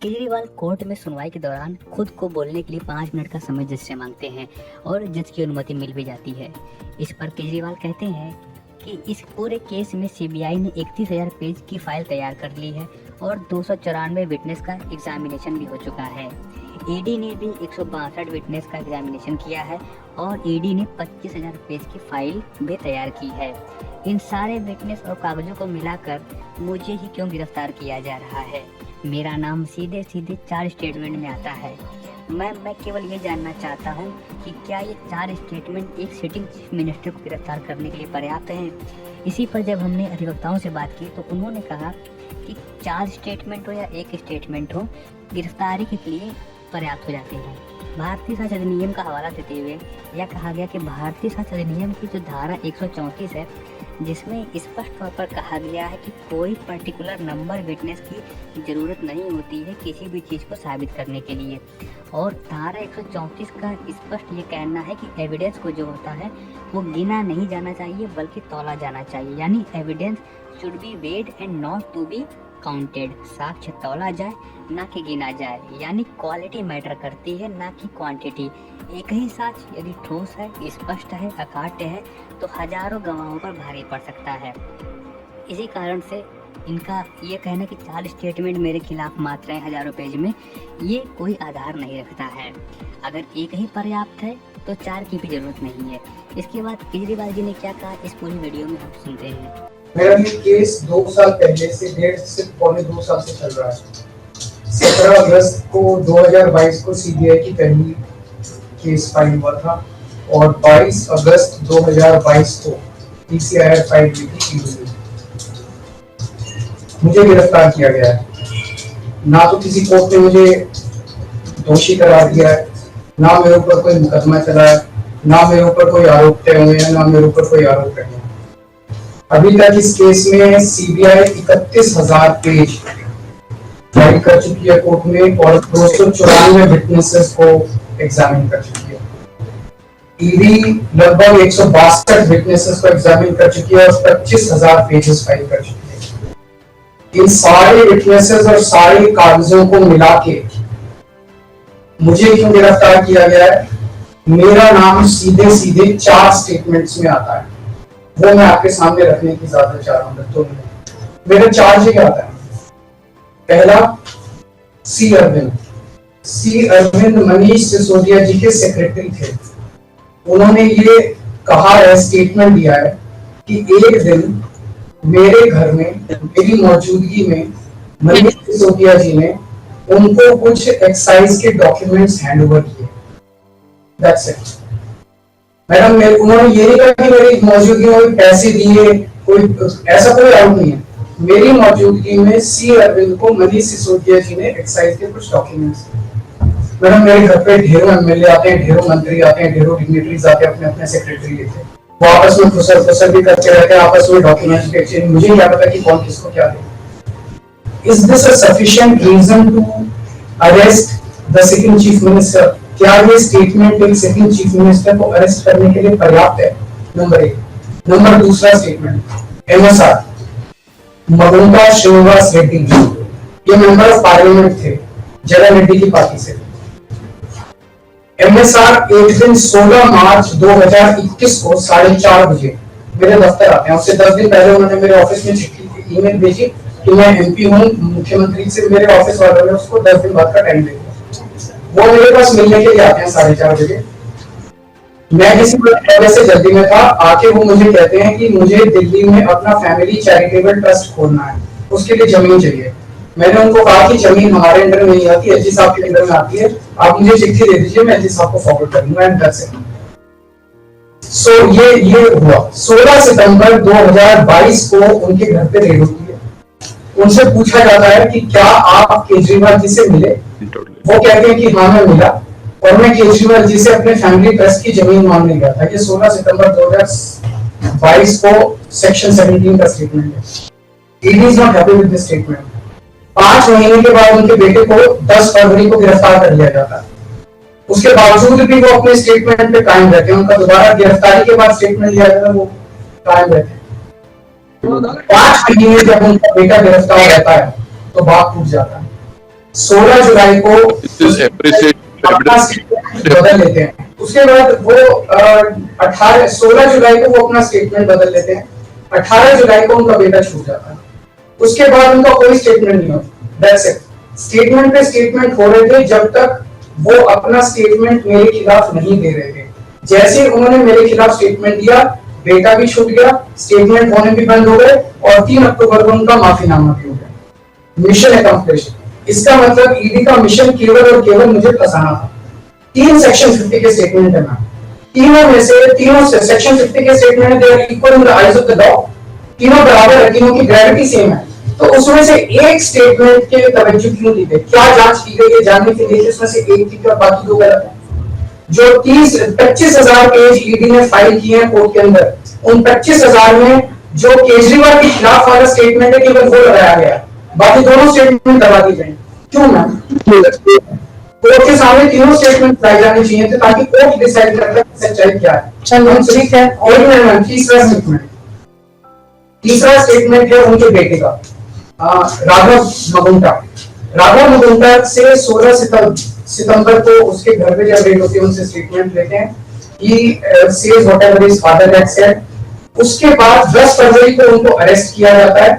Kejriwal court में सुनवाई के दौरान खुद को बोलने के लिए 5 मिनट का समय जज से मांगते हैं और जज की अनुमति मिल भी जाती है। इस पर केजरीवाल कहते हैं कि इस पूरे केस में सीबीआई ने 31,000 पेज की फाइल तैयार कर ली है और 294 विटनेस का एग्जामिनेशन भी हो चुका है। ईडी ने भी 162 विटनेस का एग्जामिनेशन किया है और ईडी ने 25,000 पेज की फाइल भी तैयार की है। इन सारे विटनेस और कागजों को मिलाकर मुझे ही क्यों गिरफ्तार किया जा रहा है? मेरा नाम सीधे सीधे 4 स्टेटमेंट में आता है। मैं केवल ये जानना चाहता हूँ कि क्या ये 4 स्टेटमेंट एक सिटिंग चीफ मिनिस्टर को गिरफ्तार करने के लिए पर्याप्त हैं? इसी पर जब हमने अधिवक्ताओं से बात की तो उन्होंने कहा कि 4 स्टेटमेंट हो या एक स्टेटमेंट हो, गिरफ्तारी के लिए पर्याप्त हो जाते हैं। भारतीय साक्ष्य अधिनियम का हवाला देते हुए यह कहा गया कि भारतीय साक्ष्य अधिनियम की जो धारा 134 है, जिसमें स्पष्ट तौर पर कहा गया है कि कोई पर्टिकुलर नंबर विटनेस की ज़रूरत नहीं होती है किसी भी चीज़ को साबित करने के लिए। और धारा 134 का स्पष्ट ये कहना है कि एविडेंस को जो होता है वो गिना नहीं जाना चाहिए बल्कि तौला जाना चाहिए, यानी evidence should be weighed and not to be counted. साक्ष्य तौला जाए ना कि गिना जाए, यानी क्वालिटी मैटर करती है ना कि क्वांटिटी। एक ही साक्ष्य यदि ठोस है, स्पष्ट है, अकाट्य है तो हजारों गवाहों पर भारी पड़ सकता है। इसी कारण से इनका ये कहना कि 4 स्टेटमेंट मेरे खिलाफ मात्र हैं हजारों पेज में, ये कोई आधार नहीं रखता है। अगर एक ही पर्याप्त है तो 4 की भी जरूरत नहीं है। इसके बाद केजरीवाल जी ने क्या कहा, इस पूरी वीडियो में हम सुनते हैं। मेरा ये केस 2 साल पहले से 1.5 से पौने 2 साल से चल रहा है। 17 अगस्त को 2022 को सीबीआई की पहली केस फाइल हुआ था और 22 अगस्त 2022 को पीसीआईआर फाइल हुई थी। मुझे गिरफ्तार किया गया है। ना तो किसी कोर्ट ने मुझे दोषी करार दिया है, ना मेरे ऊपर कोई मुकदमा चला है, ना मेरे ऊपर कोई आरोप तय हुए हैं, ना मेरे ऊपर कोई आरोप तय हुए हैं। अभी तक इस केस में सीबीआई 31,000 पेज फाइल कर चुकी है कोर्ट में और 294 विटनेसेस को एग्जामिन कर चुकी है। ईडी लगभग 162 विटनेसेस को एग्जामिन कर चुकी है और 25,000 पेजेस फाइल कर चुकी है। इन सारे विटनेसेस और सारे कागजों को मिला के मुझे क्यों गिरफ्तार किया गया है? मेरा नाम सीधे सीधे 4 स्टेटमेंट्स में आता है, वो मैं आपके सामने रखने की इजाजत चाह रहा हूं। तो मेरा चार्ज क्या आता है? पहला, सी अरविंद मनीष सिसोदिया जी के सेक्रेटरी थे। उन्होंने ये कहा है, स्टेटमेंट दिया है कि एक दिन मेरे घर में मेरी मौजूदगी में मनीष सिसोदिया जी ने उनको कुछ एक्साइज के डॉक्यूमेंट्स हैंड ओवर किए। That's it. मैडम, उन्होंने ये नहीं कहा कि मेरी मौजूदगी में पैसे दिए, कोई ऐसा कोई डाउट नहीं है। मेरी मौजूदगी में सी अरविंद को मनीष सिसोदिया जी ने एक्साइज के कुछ डॉक्यूमेंट्स दिए। मैडम, मेरे घर पे ढेरों एमएलए आते हैं, ढेरों मंत्री आते हैं, ढेरों डिग्निटरीज आते हैं, अपने अपने सेक्रेटरी लेते हैं, वो आपस में फुसर भी करते रहते हैं, आपस में डॉक्यूमेंट्स के एक्सचेंज। मुझे क्या पता कि कौन किसको क्या दे। Is this a sufficient reason to arrest the sitting chief minister? क्या ये स्टेटमेंट एक सिटिंग चीफ मिनिस्टर को अरेस्ट करने के लिए पर्याप्त है? नंबर 1। नंबर दूसरा स्टेटमेंट, एमएसआर मगुंडा श्रीनिवास रेड्डी, ये मेंबर ऑफ पार्लियामेंट थे, जगन रेड्डी की पार्टी से। एमएसआर एक दिन 16 मार्च 2021 को 4:30 बजे मेरे दफ्तर आते हैं। उससे 10 दिन पहले उन्होंने मेरे ऑफिस में चिट्ठी ईमेल भेजी कि मैं एमपी हूँ, मुख्यमंत्री से मेरे ऑफिस वालों ने उसको 10 दिन बाद का टाइम दे दिया। वो मेरे पास मिलने के लिए आते हैं 4:30 बजे। मैं किसी वजह से जल्दी में था, आके वो मुझे कहते हैं कि मुझे दिल्ली में अपना फैमिली चैरिटेबल ट्रस्ट खोलना है, उसके लिए जमीन चाहिए। मैंने उनको कहा कि जमीन हमारे अंडर में नहीं आती, एलजी साहब के अंडर में आती है, आप मुझे चिट्ठी दे दीजिए, मैं एलजी साहब को फॉरवर्ड करूंगा एंड दैट्स इट। सो ये हुआ। 16 सितंबर 2022 को उनके घर पे रेड होती है। उनसे पूछा जाता है कि क्या आप केजरीवाल जी से मिले? वो कहते हैं कि हाँ मैं मिला और मैं केजरीवाल जी से अपने फैमिली ट्रस्ट की जमीन मांगने गया था। ये 16 सितंबर 2022 को सेक्शन 17 का स्टेटमेंट है। ED is not happy with this statement. 5 महीने के बाद उनके बेटे को 10 फरवरी को गिरफ्तार कर लिया जाता है। उसके बावजूद भी वो अपने स्टेटमेंट पे कायम रहते हैं। उनका दोबारा गिरफ्तारी के बाद स्टेटमेंट लिया जाता है, वो कायम रहते हैं। 5 महीने जब उनका बेटा गिरफ्तार रहता है तो बात टूट जाता है। 16 जुलाई को अपना स्टेटमेंट बदल लेते हैं। उसके बाद वो 16 जुलाई को वो अपना स्टेटमेंट बदल लेते हैं। 18 जुलाई को उनका बेटा छूट जाता है। उसके बाद उनका कोई स्टेटमेंट नहीं होता। That's it. स्टेटमेंट पे स्टेटमेंट हो रहे थे जब तक वो अपना स्टेटमेंट मेरे खिलाफ नहीं दे रहे थे। जैसे उन्होंने मेरे खिलाफ स्टेटमेंट दिया, बेटा भी छूट गया, स्टेटमेंट होने भी बंद हो गए और 3 अक्टूबर को उनका माफीनामा भी हो गया। Mission accomplished. इसका मतलब ईडी का मिशन केवल और केवल मुझे फंसाना था। 3 सेक्शन 50 के स्टेटमेंट है मैम। तीनों सेक्शन 50 के statement they are equal in the eyes of the law. तीनों बराबर है, तीनों की ग्रेविटी सेम है। तो उसमें से एक स्टेटमेंट के तवज्जो क्यों दी गई? क्या जांच की गई है जानने के लिए उसमें से एक ठीक है, बाकी 2 गलत है। जो 25,000 पेज ईडी ने फाइल किए हैं कोर्ट के अंदर, उन 25,000 में जो केजरीवाल के खिलाफ वाला स्टेटमेंट है केवल वो लगाया गया, बाकी दोनों स्टेटमेंट दबा दी जाए। क्यों मैम? कोर्ट के सामने तीनों स्टेटमेंट लाई जानी चाहिए थे ताकि कोर्ट डिसाइड कर ले सच्चाई क्या है। चलो ठीक है। और मैम तीसरा स्टेटमेंट है उनके बेटे का, राघव मगुंटा से 16 सितंबर को उसके घर पे जब रेड होती है उनसे स्टेटमेंट लेते हैं कि says whatever his father had said. उसके बाद 10 फरवरी को उनको अरेस्ट किया जाता है।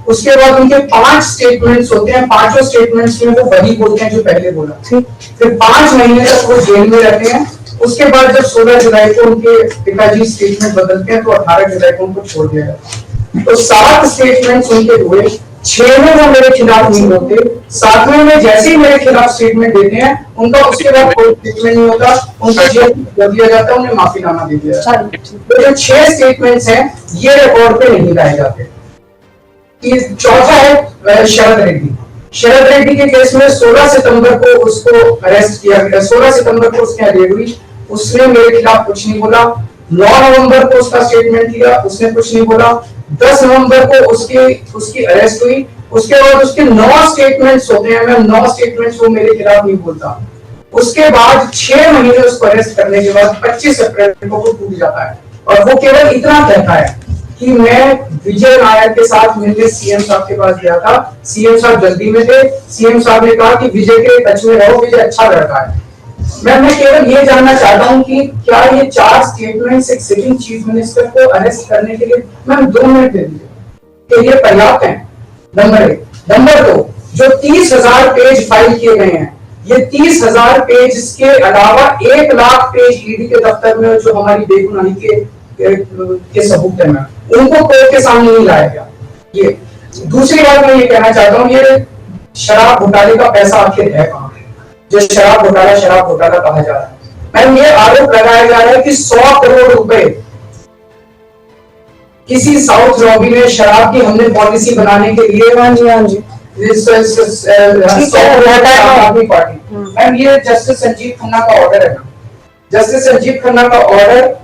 उसके बाद उनके 5 स्टेटमेंट्स होते हैं। 5 स्टेटमेंट्स में वो वही बोलते हैं जो पहले बोला। फिर 5 महीने तक वो जेल में रहते हैं। उसके बाद जब 16 जुलाई को उनके पिताजी स्टेटमेंट बदलते हैं तो 18 जुलाई को उनको छोड़ दिया जाता है। तो 7 स्टेटमेंट्स उनके हुए। 6 में वो मेरे खिलाफ नहीं होते, 7वें में जैसे ही मेरे खिलाफ स्टेटमेंट देते हैं उनका उसके बाद कोई स्टेटमेंट नहीं होता, उनको जेल कर दिया जाता है, उन्हें माफीनामा दे दिया जाता है। तो जो 6 स्टेटमेंट्स हैं ये रिकॉर्ड पे नहीं लाए जाते। चौथा है शरद रेड्डी के केस में 16 सितंबर को उसको अरेस्ट किया गया। 16 सितंबर को उसकी रेड हुई, उसने मेरे खिलाफ कुछ नहीं बोला। 9 नवंबर को उसका स्टेटमेंट लिया, उसने कुछ नहीं बोला। 10 नवंबर को उसकी अरेस्ट हुई। उसके बाद उसके 9 स्टेटमेंट्स होते हैं। मैं 9 स्टेटमेंट्स वो मेरे खिलाफ नहीं बोलता। उसके बाद 6 महीने उसको अरेस्ट करने के बाद 25 अप्रैल को वो टूट जाता है और वो केवल इतना कहता है कि मैं विजय नायर के साथ मिलने सीएम साहब के पास गया था, सीएम साहब जल्दी में थे, सीएम साहब ने कहा कि विजय के टच में रहो, विजय अच्छा लड़का है। मैं केवल ये जानना चाहता हूं कि क्या ये 4 स्टेटमेंट्स एक सिटिंग चीफ मिनिस्टर को अरेस्ट करने के लिए मैम 2 मिनट दे दीजिए, कि ये पर्याप्त है? नंबर 1। नंबर 2, जो 30,000 पेज फाइल किए गए हैं, ये 30,000 पेज के अलावा 1 लाख पेज ईडी के दफ्तर में जो हमारी बेगुनाही के सबूत है, उनको कोर्ट के सामने नहीं लाया गया। ये दूसरी बात मैं ये कहना चाहता हूँ, ये शराब घोटाले का पैसा आखिर है कहाँ? जो शराब घोटाला कहा जा रहा है, मैम ये आरोप लगाया जा रहा है कि 100 करोड़ रुपए किसी साउथ लॉबी ने शराब की हमने पॉलिसी बनाने के लिए आदमी पार्टी। मैम ये जस्टिस संजीव खन्ना का ऑर्डर है। जस्टिस संजीव खन्ना का order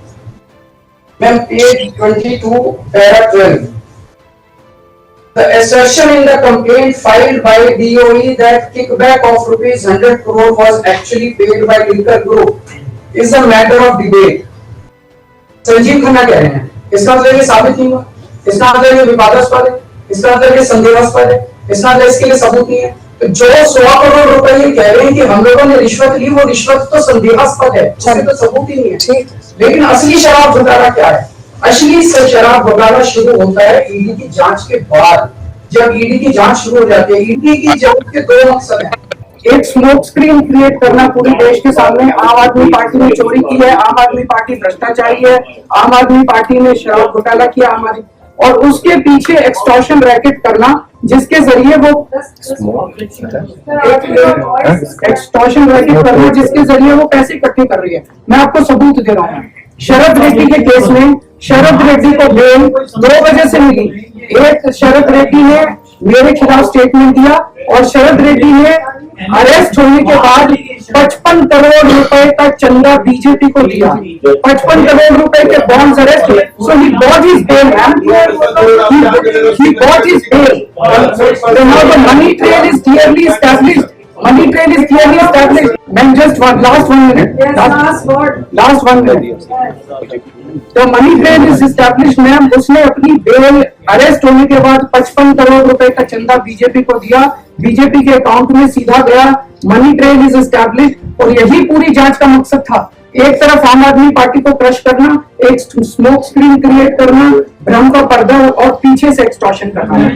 ma'am page 22 para 12। The assertion in the complaint filed by DOE that kickback of rupees 100 crore was actually paid by Liquor Group is a matter of debate. Sanjeev Khanna कह रहे हैं, इसका मतलब ये साबित नहीं हुआ, इसका मतलब ये विवादास्पद है, इसका मतलब ये संदेहास्पद है, इसका मतलब इसके लिए सबूत नहीं है। तो जो 100 करोड़ रुपए ये कह रहे हैं कि हम लोगों ने रिश्वत ली, वो रिश्वत तो संदेहास्पद है, उसमें तो सबूत ही नहीं है। लेकिन असली शराब घोटाला क्या है? असली शराब घोटाला शुरू होता है ईडी की जांच के बाद। जब ईडी की जांच शुरू हो जाती है, ईडी की जांच के 2 मकसद हैं। एक स्मोक स्क्रीन क्रिएट करना पूरे देश के सामने, आम आदमी पार्टी ने चोरी की है, आम आदमी पार्टी भ्रष्टाचारी है, आम आदमी पार्टी ने शराब घोटाला किया, और उसके पीछे एक्सटॉर्शन रैकेट करना, जिसके जरिए वो एक्सटॉर्शन रैकेट करना जिसके जरिए वो पैसे इकट्ठे कर रही है। मैं आपको सबूत दे रहा हूँ। शरद रेड्डी के केस में शरद रेड्डी को बेल 2 वजह से मिली। एक, शरद रेड्डी ने मेरे खिलाफ स्टेटमेंट दिया और शरद रेड्डी ने अरेस्ट होने के बाद 55 करोड़ रुपए का चंदा बीजेपी को दिया। 55 करोड़ रुपए के बॉन्ड्स अरेस्ट हुए। So he got his bail, he got his bail. So now the money trail is clearly established. Ma'am, just last 1 minute. Last 1 minute. The money trail is establish ma'am. उसने अपनी bell arrest होने के बाद 55 करोड़ रुपए का चंदा BJP को दिया, बीजेपी के अकाउंट में सीधा गया। मनी ट्रेल इज एस्टैब्लिश और यही पूरी जांच का मकसद था। एक तरफ आम आदमी पार्टी को क्रश करना, एक स्मोक स्क्रीन क्रिएट करना, भ्रम का पर्दा और पीछे से एक्सटॉर्शन करना।